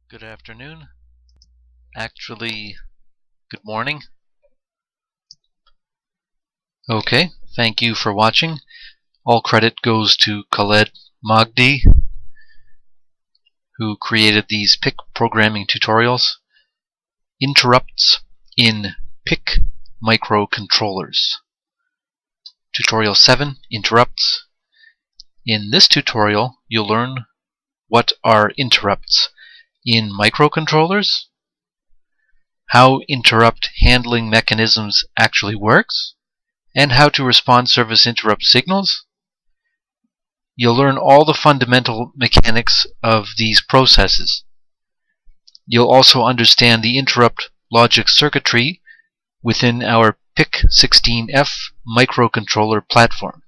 Good afternoon. Actually, good morning. Okay, thank you for watching. All credit goes to Khaled Magdi, who created these PIC programming tutorials. Interrupts in PIC microcontrollers. Tutorial 7, Interrupts. In this tutorial, you'll learn what are interrupts in microcontrollers, how interrupt handling mechanisms actually works, and how to respond service interrupt signals. You'll learn all the fundamental mechanics of these processes. You'll also understand the interrupt logic circuitry within our PIC16F microcontroller platform.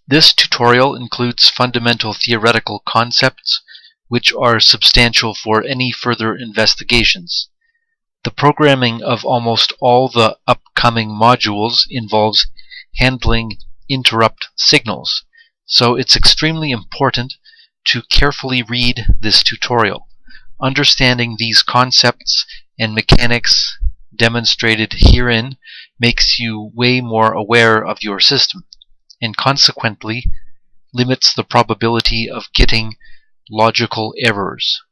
This tutorial includes fundamental theoretical concepts which are substantial for any further investigations. The programming of almost all the upcoming modules involves handling interrupt signals, so it's extremely important to carefully read this tutorial. Understanding these concepts and mechanics demonstrated herein makes you way more aware of your system, and consequently limits the probability of getting logical errors.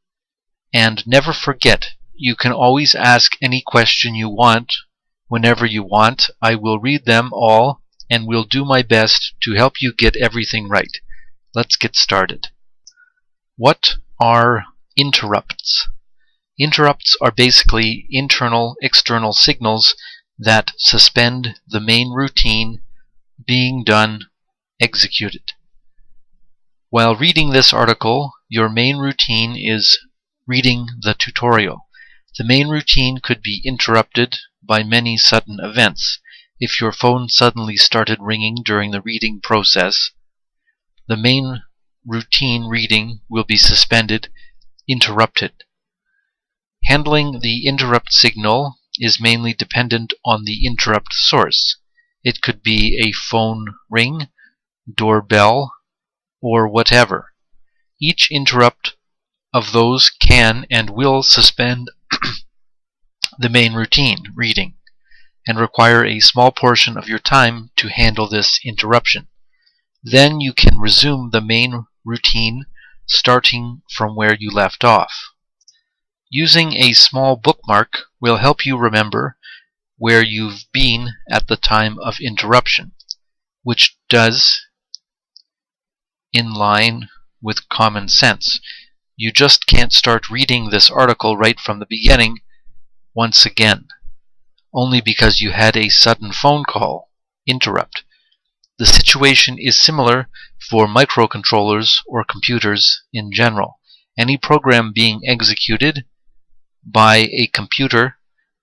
And never forget, you can always ask any question you want whenever you want. I will read them all and will do my best to help you get everything right. Let's get started. What are interrupts? Interrupts are basically internal-external signals that suspend the main routine being done executed. While reading this article, your main routine is reading the tutorial. The main routine could be interrupted by many sudden events. If your phone suddenly started ringing during the reading process, the main routine reading will be suspended, interrupted. Handling the interrupt signal is mainly dependent on the interrupt source. It could be a phone ring, doorbell, or whatever. Each interrupt of those can and will suspend the main routine reading and require a small portion of your time to handle this interruption. Then you can resume the main routine starting from where you left off. Using a small bookmark will help you remember where you've been at the time of interruption, which does in line with common sense. You just can't start reading this article right from the beginning once again, only because you had a sudden phone call interrupt. The situation is similar for microcontrollers or computers in general. Any program being executed by a computer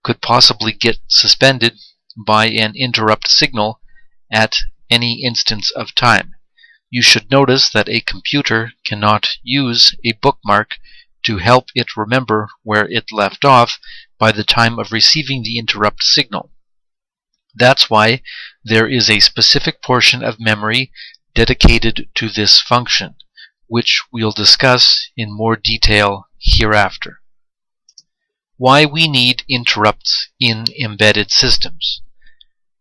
could possibly get suspended by an interrupt signal at any instance of time. You should notice that a computer cannot use a bookmark to help it remember where it left off by the time of receiving the interrupt signal. That's why there is a specific portion of memory dedicated to this function, which we'll discuss in more detail hereafter. Why we need interrupts in embedded systems?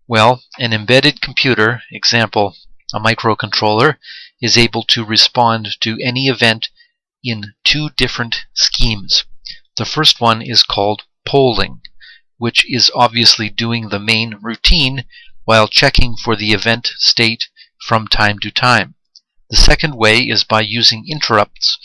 Well, an embedded computer, example, a microcontroller, is able to respond to any event in two different schemes. The first one is called polling, which is obviously doing the main routine while checking for the event state from time to time. The second way is by using interrupts,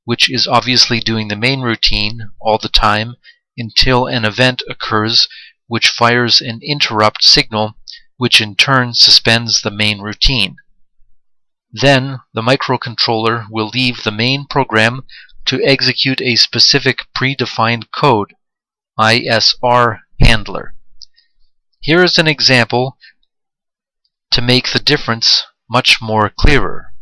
which is obviously doing the main routine all the time until an event occurs which fires an interrupt signal, which in turn suspends the main routine. Then the microcontroller will leave the main program to execute a specific predefined code, ISR handler. Here is an example to make the difference much more clearer.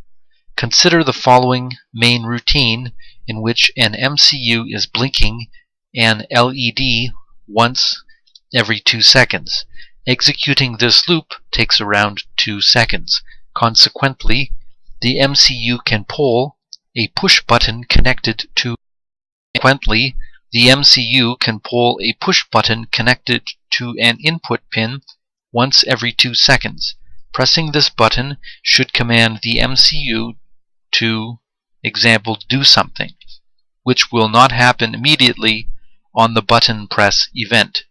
Consider the following main routine in which an MCU is blinking an LED once every 2 seconds. Executing this loop takes around 2 seconds. Consequently, the MCU can pull a push button connected to Consequently, the MCU can pull a push button connected to an input pin once every 2 seconds. Pressing this button should command the MCU to, example, do something, which will not happen immediately on the button press event.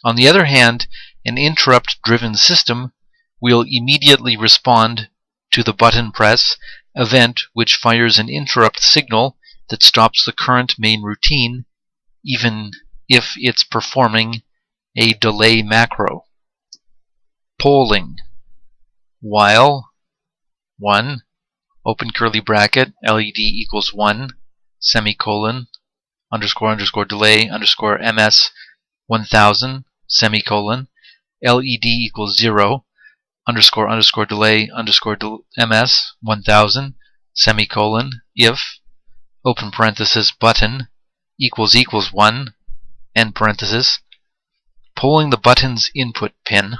On the other hand, an interrupt-driven system will immediately respond to the button press event, which fires an interrupt signal that stops the current main routine, even if it's performing a delay macro. Polling. While 1, open curly bracket, LED equals 1, semicolon, underscore delay underscore ms 1000, semicolon, LED equals 0, underscore delay underscore ms 1000, semicolon, if, open parenthesis, button equals 1, end parenthesis, polling the button's input pin,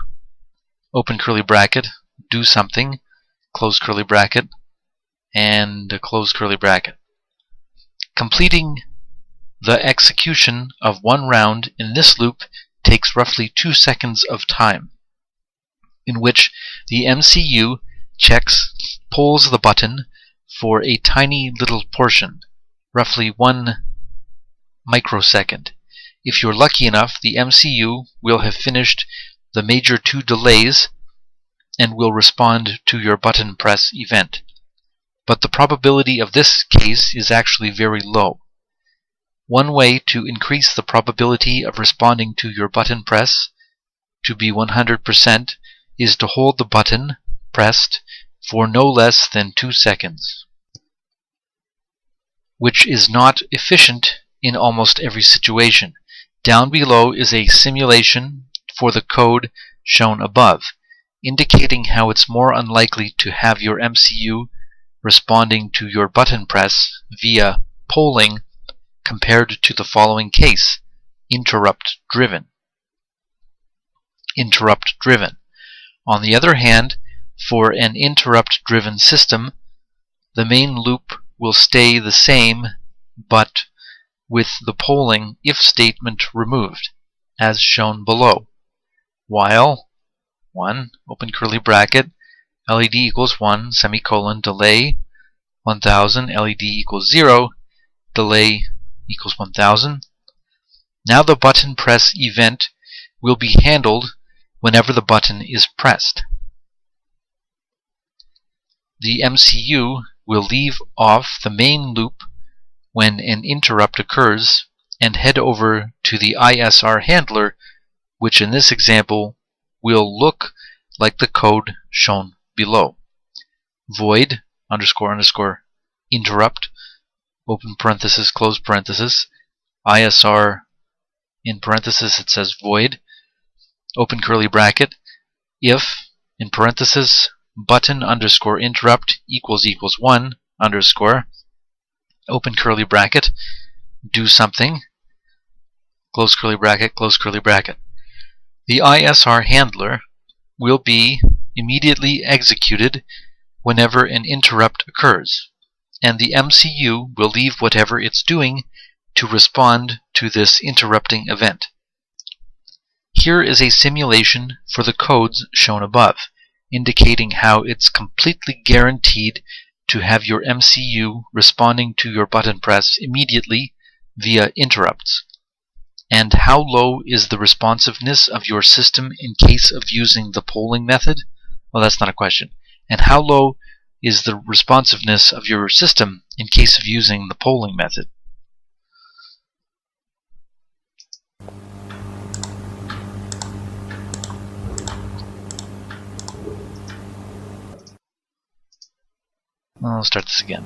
open curly bracket, do something, close curly bracket, and close curly bracket. Completing the execution of one round in this loop takes roughly 2 seconds of time, in which the MCU pulls the button for a tiny little portion, roughly 1 microsecond. If you're lucky enough, the MCU will have finished the major 2 delays and will respond to your button press event. But the probability of this case is actually very low. One way to increase the probability of responding to your button press to be 100% is to hold the button pressed for no less than 2 seconds, which is not efficient in almost every situation. Down below is a simulation for the code shown above, indicating how it's more unlikely to have your MCU responding to your button press via polling compared to the following case: interrupt driven. On the other hand, for an interrupt driven system, the main loop will stay the same, but with the polling if statement removed, as shown below. While 1, open curly bracket, LED equals 1, semicolon, delay 1000, LED equals 0, delay equals 1000. Now the button press event will be handled whenever the button is pressed. The MCU will leave off the main loop when an interrupt occurs and head over to the ISR handler, which in this example will look like the code shown below. Void underscore interrupt, open parenthesis, close parenthesis, ISR in parenthesis it says void, open curly bracket, if, in parenthesis, button underscore interrupt equals 1 underscore, open curly bracket, do something, close curly bracket, close curly bracket. The ISR handler will be immediately executed whenever an interrupt occurs, and the MCU will leave whatever it's doing to respond to this interrupting event. Here is a simulation for the codes shown above, indicating how it's completely guaranteed to have your MCU responding to your button press immediately via interrupts. And how low is the responsiveness of your system in case of using the polling method? Well, that's not a question. And how low is the responsiveness of your system in case of using the polling method? I'll start this again.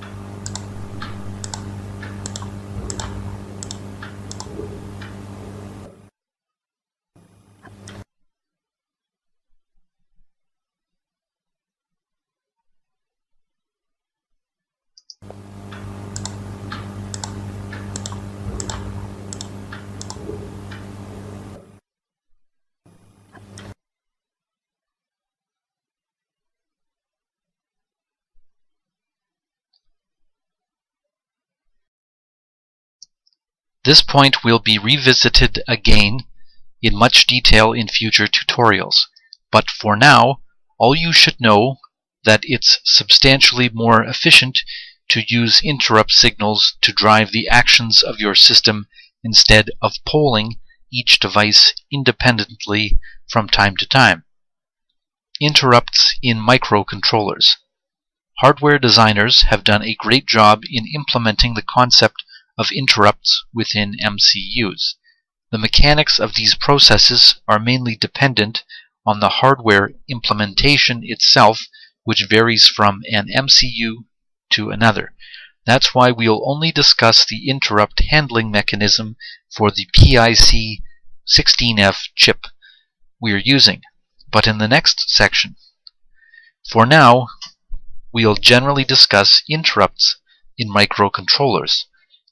This point will be revisited again in much detail in future tutorials, but for now, all you should know that it's substantially more efficient to use interrupt signals to drive the actions of your system instead of polling each device independently from time to time. Interrupts in microcontrollers. Hardware designers have done a great job in implementing the concept of interrupts within MCUs. The mechanics of these processes are mainly dependent on the hardware implementation itself, which varies from an MCU to another. That's why we'll only discuss the interrupt handling mechanism for the PIC 16F chip we're using, but in the next section. For now, we'll generally discuss interrupts in microcontrollers.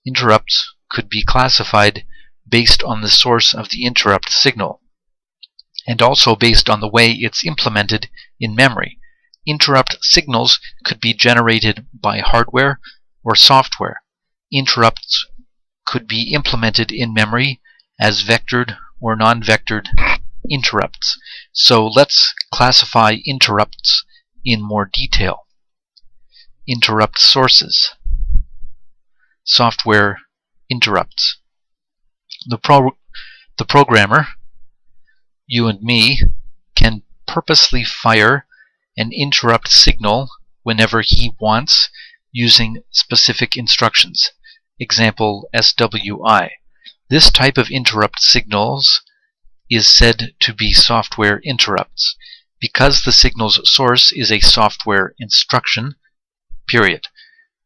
Interrupts could be classified based on the source of the interrupt signal, and also based on the way it's implemented in memory. Interrupt signals could be generated by hardware or software. Interrupts could be implemented in memory as vectored or non-vectored interrupts. So let's classify interrupts in more detail. Interrupt sources. Software interrupts. The programmer, you and me, can purposely fire an interrupt signal whenever he wants using specific instructions. Example, SWI. This type of interrupt signals is said to be software interrupts because the signal's source is a software instruction, period.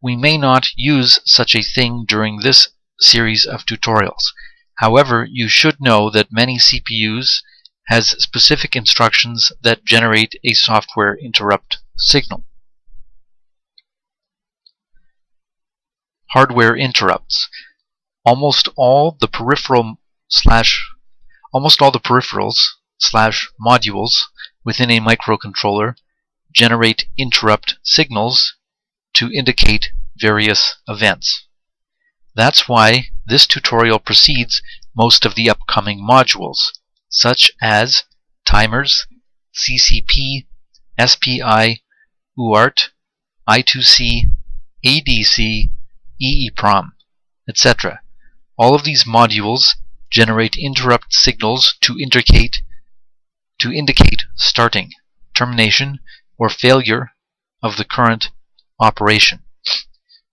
We may not use such a thing during this series of tutorials. However, you should know that many CPUs has specific instructions that generate a software interrupt signal. Hardware interrupts. Almost all the peripherals / modules within a microcontroller generate interrupt signals to indicate various events. That's why this tutorial precedes most of the upcoming modules, such as timers, CCP, SPI, UART, I2C, ADC, EEPROM, etc. All of these modules generate interrupt signals to indicate starting, termination, or failure of the current operation.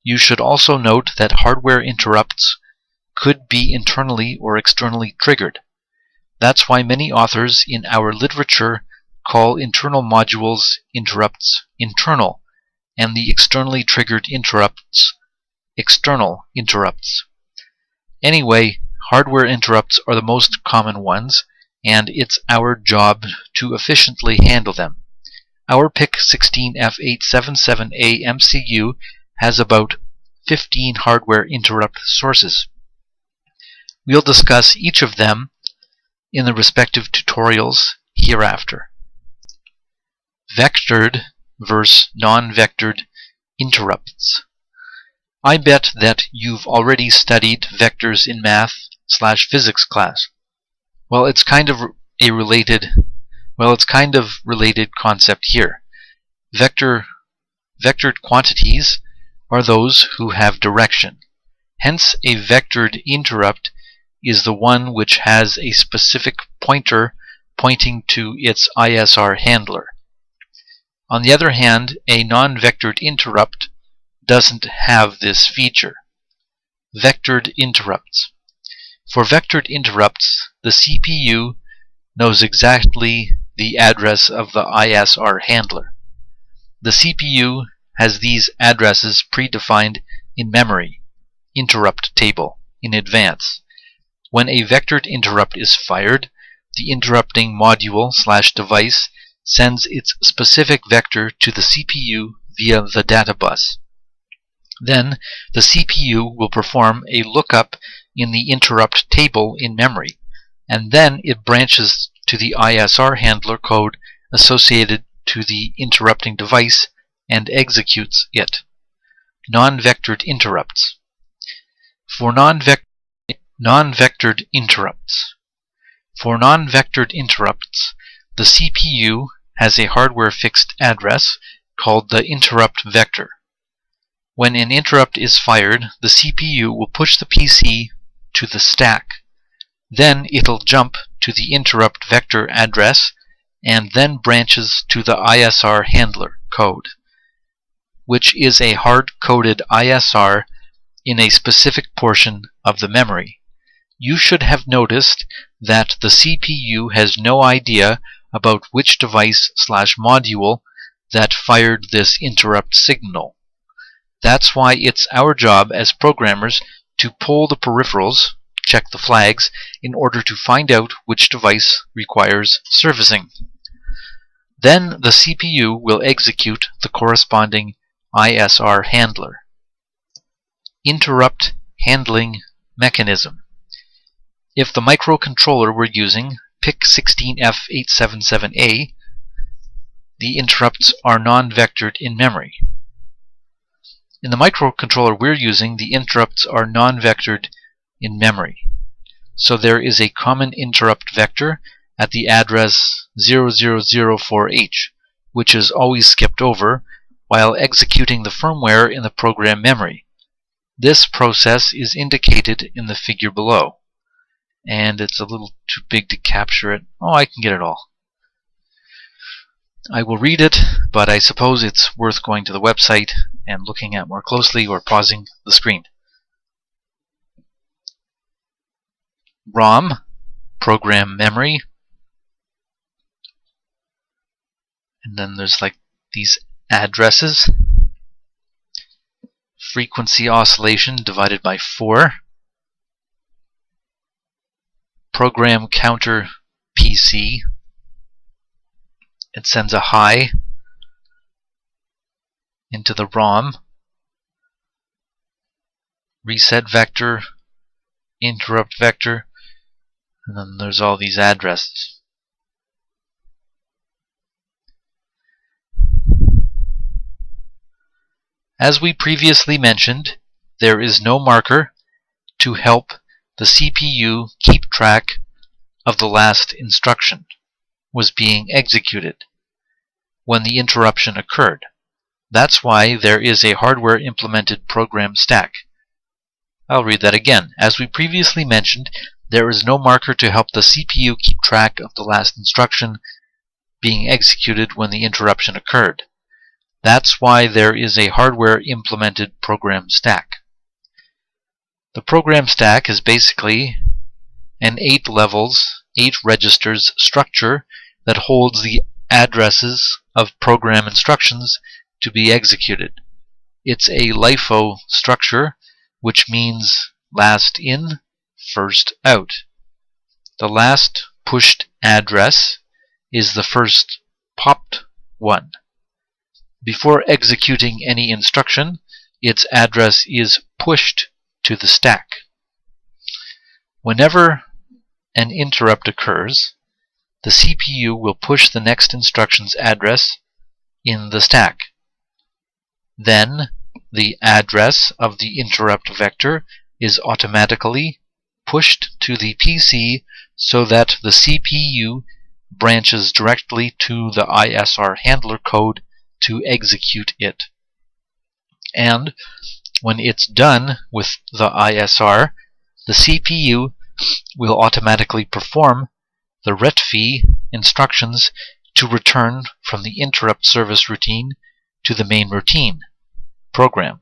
You should also note that hardware interrupts could be internally or externally triggered. That's why many authors in our literature call internal modules interrupts internal, and the externally triggered interrupts external interrupts. Anyway, hardware interrupts are the most common ones, and it's our job to efficiently handle them. Our PIC 16F877A MCU has about 15 hardware interrupt sources. We'll discuss each of them in the respective tutorials hereafter. Vectored versus non-vectored interrupts. I bet that you've already studied vectors in math/physics class. Well, it's kind of related concept here. Vectored quantities are those who have direction. Hence, a vectored interrupt is the one which has a specific pointer pointing to its ISR handler. On the other hand, a non-vectored interrupt doesn't have this feature. Vectored interrupts. For vectored interrupts, the CPU knows exactly the address of the ISR handler. The CPU has these addresses predefined in memory interrupt table in advance. When a vectored interrupt is fired, the interrupting module/device sends its specific vector to the CPU via the data bus. Then the CPU will perform a lookup in the interrupt table in memory, and then it branches to the ISR handler code associated to the interrupting device and executes it. Non-vectored interrupts. For non-vectored Non-vectored interrupts. For non-vectored interrupts, the CPU has a hardware fixed address called the interrupt vector. When an interrupt is fired, the CPU will push the PC to the stack. Then it'll jump to the interrupt vector address and then branches to the ISR handler code, which is a hard-coded ISR in a specific portion of the memory. You should have noticed that the CPU has no idea about which device/module that fired this interrupt signal. That's why it's our job as programmers to pull the peripherals, check the flags, in order to find out which device requires servicing. Then the CPU will execute the corresponding ISR handler. Interrupt handling mechanism. If the microcontroller we're using, PIC 16F877A, the interrupts are non-vectored in memory. In the microcontroller we're using, the interrupts are non-vectored in memory. So there is a common interrupt vector at the address 0004H, which is always skipped over while executing the firmware in the program memory. This process is indicated in the figure below. And it's a little too big to capture it. Oh, I can get it all. I will read it, but I suppose it's worth going to the website and looking at more closely or pausing the screen. ROM, program memory. And then there's like these addresses. Frequency oscillation divided by 4. Program counter PC. It sends a high into the ROM. Reset vector, interrupt vector, and then there's all these addresses. As we previously mentioned, there is no marker to help the CPU keep track of the last instruction was being executed when the interruption occurred. That's why there is a hardware implemented program stack. I'll read that again. As we previously mentioned, there is no marker to help the CPU keep track of the last instruction being executed when the interruption occurred. That's why there is a hardware implemented program stack. The program stack is basically an 8 levels, 8 registers structure that holds the addresses of program instructions to be executed. It's a LIFO structure, which means last in, first out. The last pushed address is the first popped one. Before executing any instruction, its address is pushed to the stack. Whenever an interrupt occurs, the CPU will push the next instruction's address in the stack. Then the address of the interrupt vector is automatically pushed to the PC so that the CPU branches directly to the ISR handler code to execute it. And when it's done with the ISR, the CPU will automatically perform the retfee instructions to return from the interrupt service routine to the main routine program,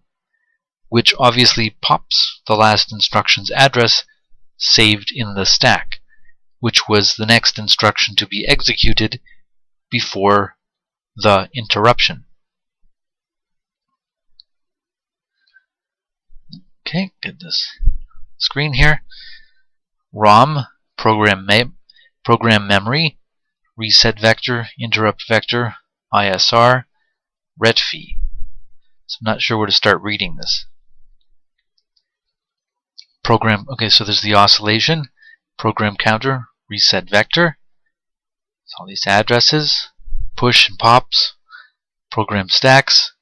which obviously pops the last instruction's address saved in the stack, which was the next instruction to be executed before the interruption. Okay, get this screen here. ROM, program memory, reset vector, interrupt vector, ISR, retfee. So I'm not sure where to start reading this. Program, okay, so there's the oscillation, program counter, reset vector. So all these addresses, push and pops, program stacks.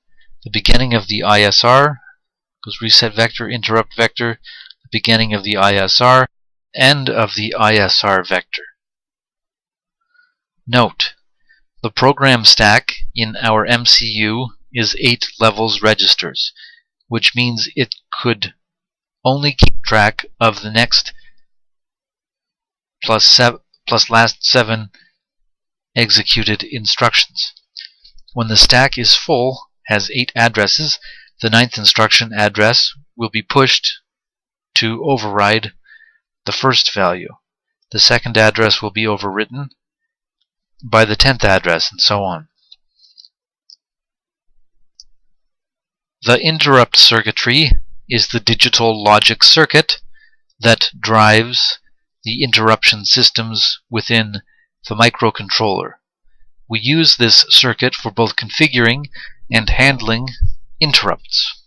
The beginning of the ISR goes reset vector, interrupt vector. The beginning of the ISR, end of the ISR vector. Note: the program stack in our MCU is 8 levels registers, which means it could only keep track of the next plus last 7 executed instructions. When the stack is full, has 8 addresses, the 9th instruction address will be pushed to override the first value. The second address will be overwritten by the 10th address, and so on. The interrupt circuitry is the digital logic circuit that drives the interruption systems within the microcontroller. We use this circuit for both configuring and handling interrupts.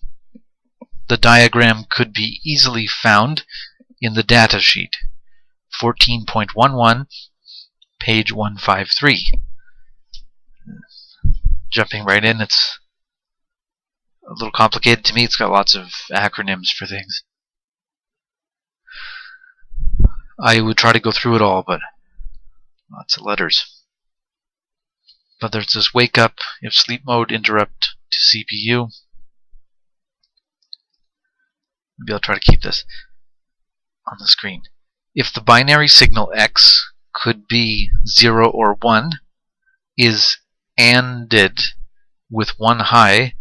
The diagram could be easily found in the datasheet, 14.11, page 153. Jumping right in, it's a little complicated to me. It's got lots of acronyms for things. I would try to go through it all, but lots of letters. But there's this wake up, if sleep mode, interrupt to CPU. Maybe I'll try to keep this on the screen. If the binary signal X could be 0 or 1 is ANDed with 1 high,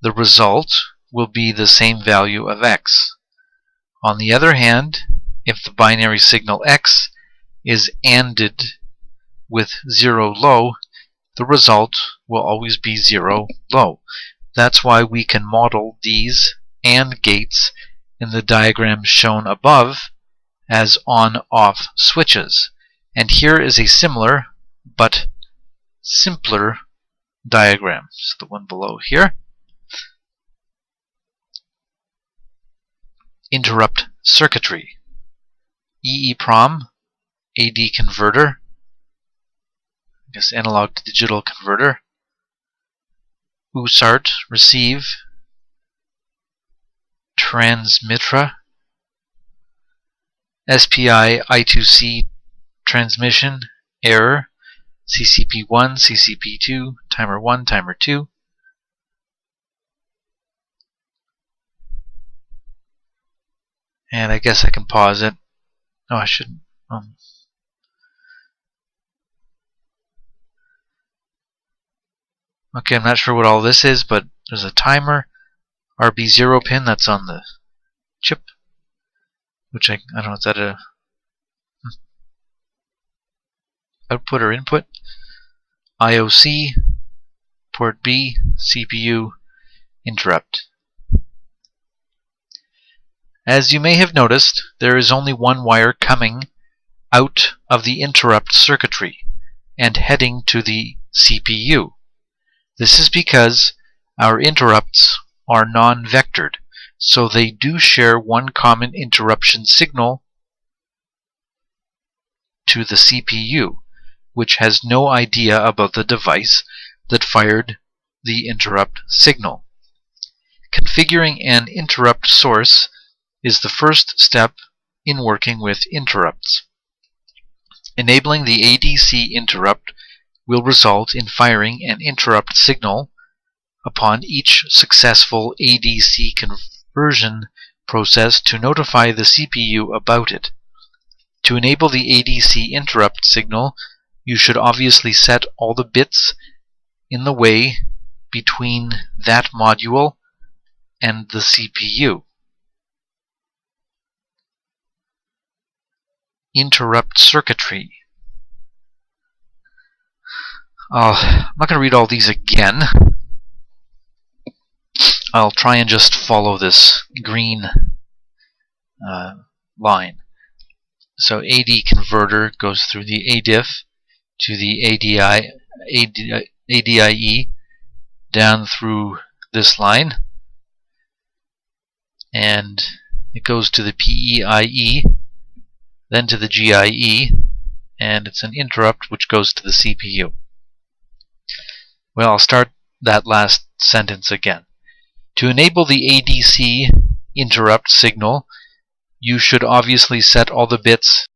the result will be the same value of X. On the other hand, if the binary signal X is ANDed with 0 low, the result will always be 0 low. That's why we can model these AND gates in the diagram shown above as on-off switches. And here is a similar but simpler diagram. So the one below here. Interrupt circuitry. EEPROM, AD converter, I guess analog to digital converter. USART, receive. Transmitra. SPI I2C transmission, error. CCP1, CCP2, timer 1, timer 2. And I guess I can pause it. No, I shouldn't. Okay, I'm not sure what all this is, but there's a timer, RB0 pin that's on the chip, which I don't know, is that a output or input? IOC, port B, CPU, interrupt. As you may have noticed, there is only one wire coming out of the interrupt circuitry and heading to the CPU. This is because our interrupts are non-vectored, so they do share one common interruption signal to the CPU, which has no idea about the device that fired the interrupt signal. Configuring an interrupt source is the first step in working with interrupts. Enabling the ADC interrupt will result in firing an interrupt signal upon each successful ADC conversion process to notify the CPU about it. To enable the ADC interrupt signal, you should obviously set all the bits in the way between that module and the CPU. Interrupt circuitry. I'm not going to read all these again. I'll try and just follow this green line. So AD converter goes through the ADIF to the ADIE down through this line, and it goes to the PEIE, then to the GIE, and it's an interrupt which goes to the CPU. Well, I'll start that last sentence again. To enable the ADC interrupt signal, you should obviously set all the bits.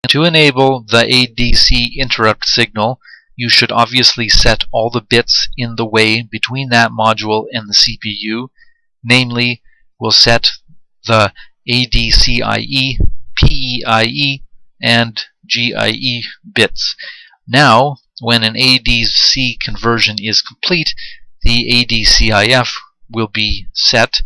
To enable the ADC interrupt signal, you should obviously set all the bits in the way between that module and the CPU. Namely, we'll set the ADCIE, PIE, and GIE bits. Now, when an ADC conversion is complete, the ADCIF will be set,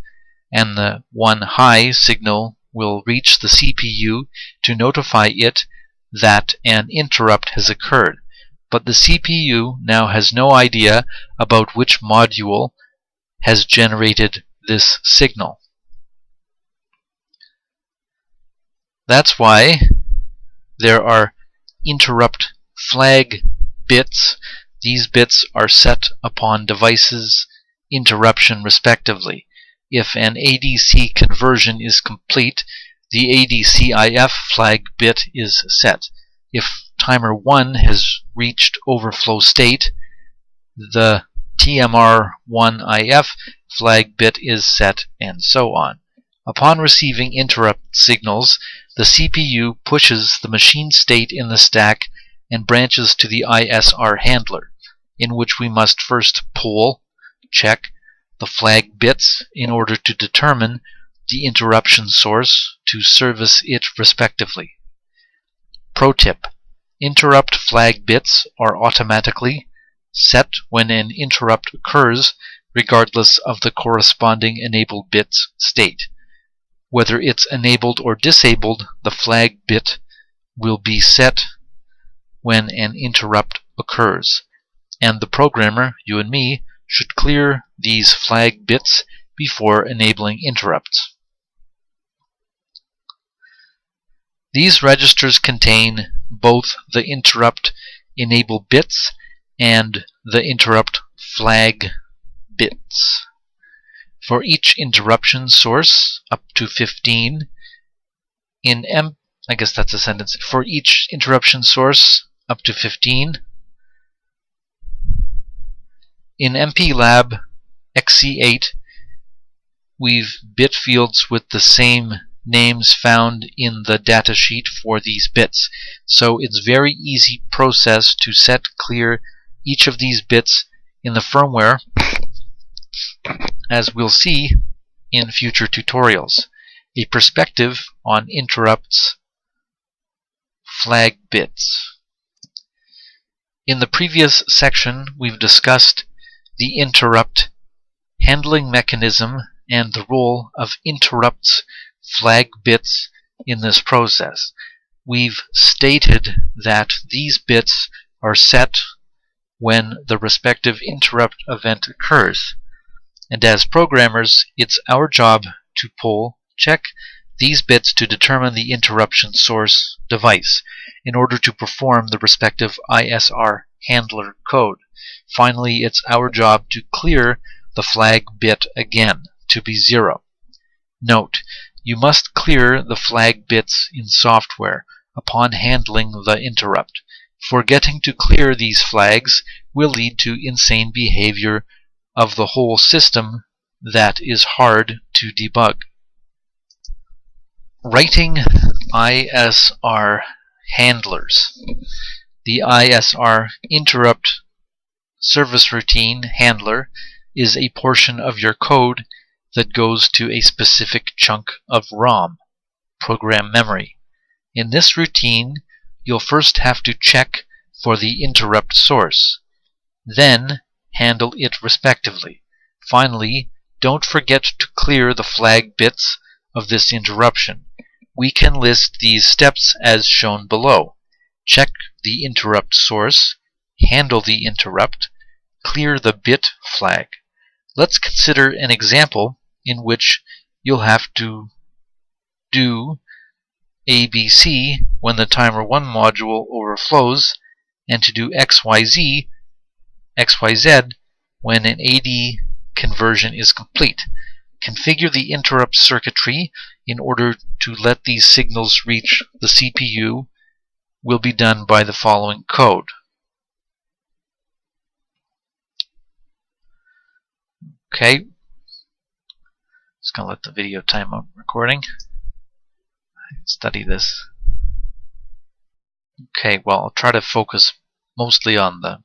and the 1 high signal will reach the CPU to notify it that an interrupt has occurred. But the CPU now has no idea about which module has generated this signal. That's why there are interrupt flag bits. These bits are set upon devices interruption respectively. If an ADC conversion is complete, the ADCIF flag bit is set. If timer 1 has reached overflow state, the TMR1IF flag bit is set, and so on. Upon receiving interrupt signals, the CPU pushes the machine state in the stack and branches to the ISR handler, in which we must first poll, check, the flag bits in order to determine the interruption source to service it respectively. Pro tip: interrupt flag bits are automatically set when an interrupt occurs, regardless of the corresponding enabled bit's state. Whether it's enabled or disabled, the flag bit will be set when an interrupt occurs, and the programmer, you and me, should clear these flag bits before enabling interrupts. These registers contain both the interrupt enable bits and the interrupt flag bits. For each interruption source, up to 15, for each interruption source, up to 15, in MPLAB XC8, we've bit fields with the same names found in the datasheet for these bits. So it's very easy process to set clear each of these bits in the firmware, as we'll see in future tutorials. A perspective on interrupts flag bits. In the previous section, we've discussed the interrupt handling mechanism and the role of interrupts flag bits in this process. We've stated that these bits are set when the respective interrupt event occurs, and as programmers, it's our job to check these bits to determine the interruption source device in order to perform the respective ISR handler code. Finally, it's our job to clear the flag bit again to be 0. Note, you must clear the flag bits in software upon handling the interrupt. Forgetting to clear these flags will lead to insane behavior of the whole system that is hard to debug. Writing ISR handlers. The ISR interrupt service routine handler is a portion of your code that goes to a specific chunk of ROM, program memory. In this routine, you'll first have to check for the interrupt source, then handle it respectively. Finally, don't forget to clear the flag bits of this interruption. We can list these steps as shown below. Check the interrupt source, handle the interrupt, clear the bit flag. Let's consider an example in which you'll have to do ABC when the timer 1 module overflows, and to do XYZ when an AD conversion is complete. Configure the interrupt circuitry in order to let these signals reach the CPU will be done by the following code. Okay, Just going to let the video time out recording. Study this. Okay, well, I'll try to focus mostly on the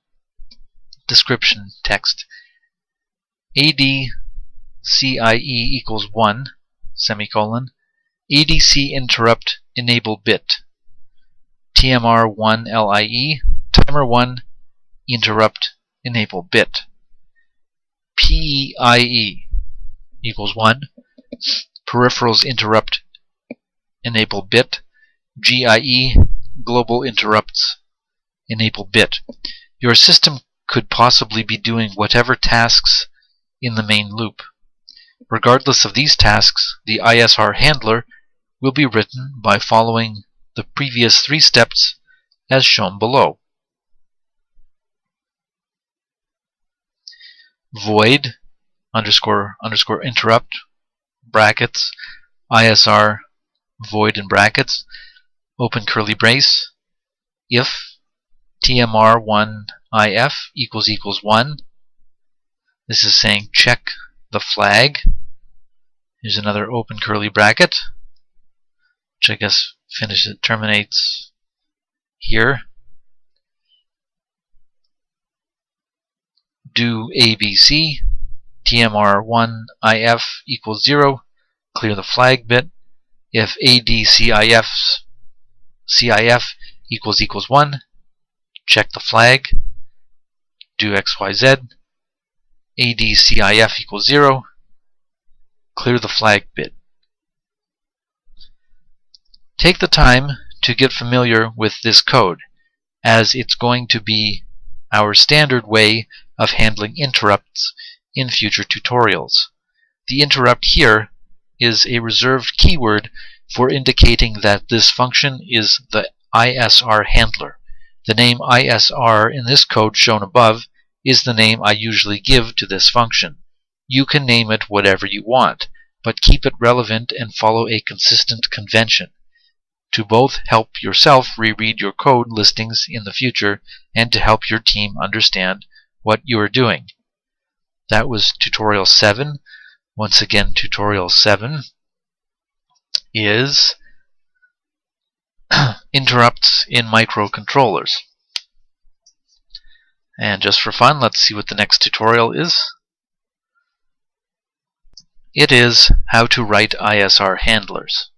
description text. ADCIE equals 1, semicolon. ADC interrupt enable bit. TMR1 LIE, timer 1 interrupt enable bit. PIE equals 1, peripherals interrupt enable bit. GIE, global interrupts enable bit. Your system could possibly be doing whatever tasks in the main loop. Regardless of these tasks, the ISR handler will be written by following the previous 3 steps as shown below. Void underscore interrupt brackets ISR void in brackets open curly brace if TMR1IF equals 1. This is saying check the flag. Here's another open curly bracket, which I guess terminates here. Do ABC, TMR1IF equals 0, clear the flag bit. If ADCIF equals 1, check the flag. Do XYZ, ADCIF equals 0, clear the flag bit. Take the time to get familiar with this code, as it's going to be our standard way of handling interrupts in future tutorials. The interrupt here is a reserved keyword for indicating that this function is the ISR handler. The name ISR in this code shown above is the name I usually give to this function. You can name it whatever you want, but keep it relevant and follow a consistent convention to both help yourself reread your code listings in the future and to help your team understand what you are doing. That was tutorial 7. Once again, tutorial 7 is interrupts in microcontrollers. And just for fun, let's see what the next tutorial is. It is how to write ISR handlers.